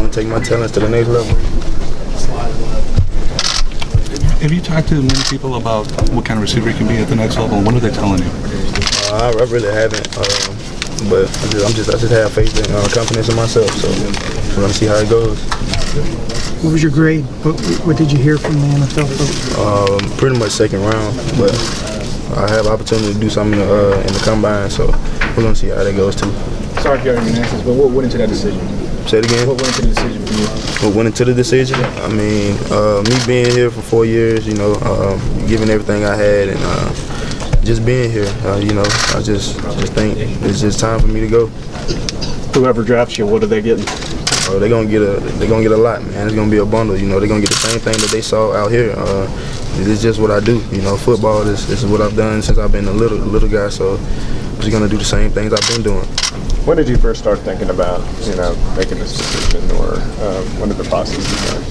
and take my talents to the next level. Have you talked to many people about what kind of receiver you can be at the next level, and what are they telling you? I really haven't, but I just have faith and confidence in myself. So we're gonna see how it goes. What was your grade? What did you hear from the NFL folks? Pretty much second round, but I have opportunity to do something in the combine, so we're gonna see how that goes too. Sorry if you already answers, but what went into that decision? Say it again. What went into the decision for you? What went into the decision? I mean, me being here for 4 years, giving everything I had, and just being here, I just think it's just time for me to go. Whoever drafts you, what are they getting? They're gonna get a lot, man. It's gonna be a bundle. They're gonna get the same thing that they saw out here. It's just what I do. Football is what I've done since I've been a little guy. So I'm just gonna do the same things I've been doing. When did you first start thinking about, making this decision, or when did the process begin?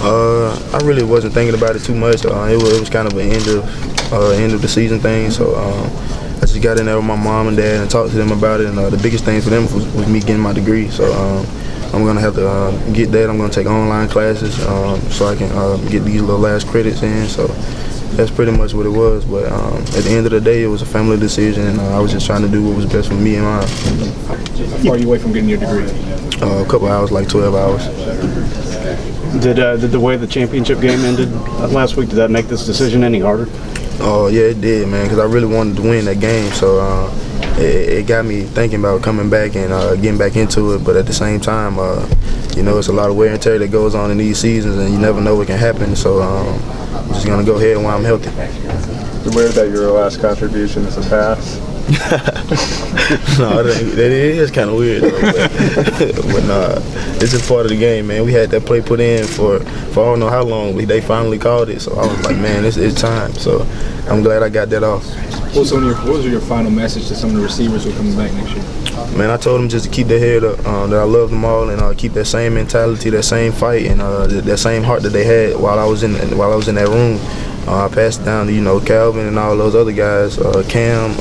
I really wasn't thinking about it too much. It was kind of an end of the season thing. So I just got in there with my mom and dad and talked to them about it. And the biggest thing for them was me getting my degree. So I'm gonna have to get that. I'm gonna take online classes so I can get these little last credits in. So that's pretty much what it was. But at the end of the day, it was a family decision, and I was just trying to do what was best for me and mine. How far are you away from getting your degree? A couple hours, like 12 hours. Did the way the championship game ended last week, did that make this decision any harder? Oh yeah, it did, man. Because I really wanted to win that game, so it got me thinking about coming back and getting back into it. But at the same time, it's a lot of wear and tear that goes on in these seasons, and you never know what can happen. So I'm just gonna go ahead while I'm healthy. You aware that your last contribution is a pass? No, that is kind of weird, though, but nah, it's just part of the game, man. We had that play put in for I don't know how long. They finally called it, so I was like, man, it's time. So I'm glad I got that off. What was your final message to some of the receivers who are coming back next year? Man, I told them just to keep their head up, that I love them all, and keep that same mentality, that same fight, and that same heart that they had while I was in that room. I passed it down to Calvin and all those other guys, Cam,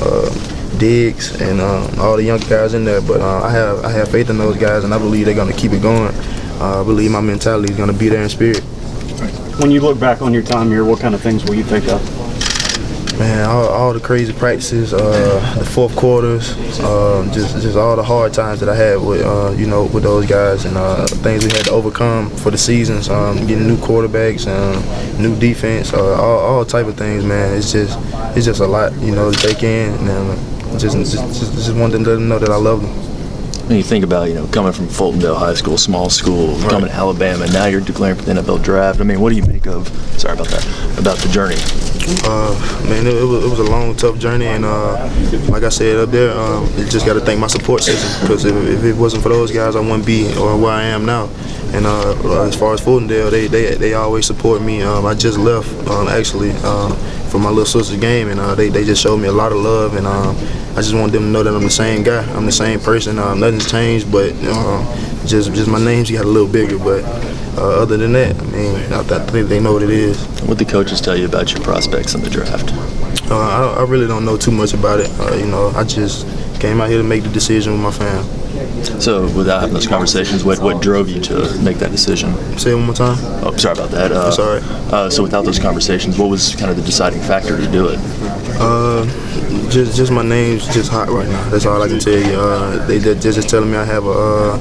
Diggs, and all the young guys in there. But I have faith in those guys, and I believe they're gonna keep it going. I believe my mentality is gonna be there in spirit. When you look back on your time here, what kind of things will you think of? Man, all the crazy practices, the fourth quarters, just all the hard times that I had with with those guys, and things we had to overcome for the seasons, getting new quarterbacks, new defense, all type of things, man. It's just a lot, to take in, and just wanted to let them know that I love them. When you think about, coming from Fultondale High School, small school, Right. coming to Alabama, now you're declaring for the NFL draft. I mean, what do you make of, about the journey? Man, it was a long, tough journey, and like I said up there, just got to thank my support system, because if it wasn't for those guys, I wouldn't be where I am now. And as far as Fultondale, they always support me. I just left actually for my little sister's game, and they just showed me a lot of love, and I just want them to know that I'm the same guy. I'm the same person. Nothing's changed, but just my name's got a little bigger. But other than that, I mean, I think they know what it is. What the coaches tell you about your prospects in the draft? I really don't know too much about it. I just came out here to make the decision with my fam. So without having those conversations, what drove you to make that decision? Say it one more time. Oh, sorry about that. It's all right. So without those conversations, what was kind of the deciding factor to do it? Just my name's just hot right now. That's all I can tell you. They're just telling me I have a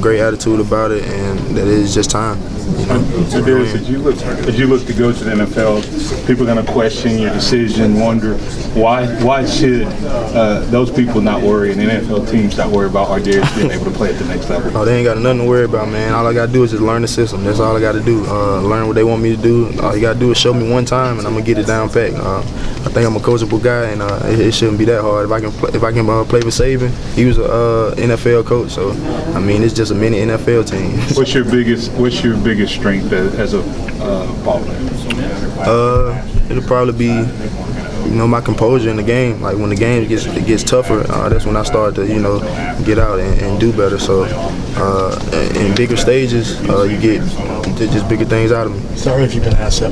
great attitude about it, and that it's just time. So Darius, as you look to go to the NFL, people are going to question your decision, wonder why should those people not worry and the NFL teams not worry about ArDarius being able to play at the next level? Oh, they ain't got nothing to worry about, man. All I got to do is just learn the system. That's all I got to do. Learn what they want me to do. All you got to do is show me one time, and I'm gonna get it down pat. I think I'm a coachable guy, and it shouldn't be that hard. If I can play with Saban, he was a NFL coach, so I mean it's just a mini NFL team. What's your biggest strength as a ball player? It'll probably be my composure in the game. Like when the game gets tougher, that's when I start to get out and do better. So in bigger stages, you get just bigger things out of me. Sorry if you've been asked that.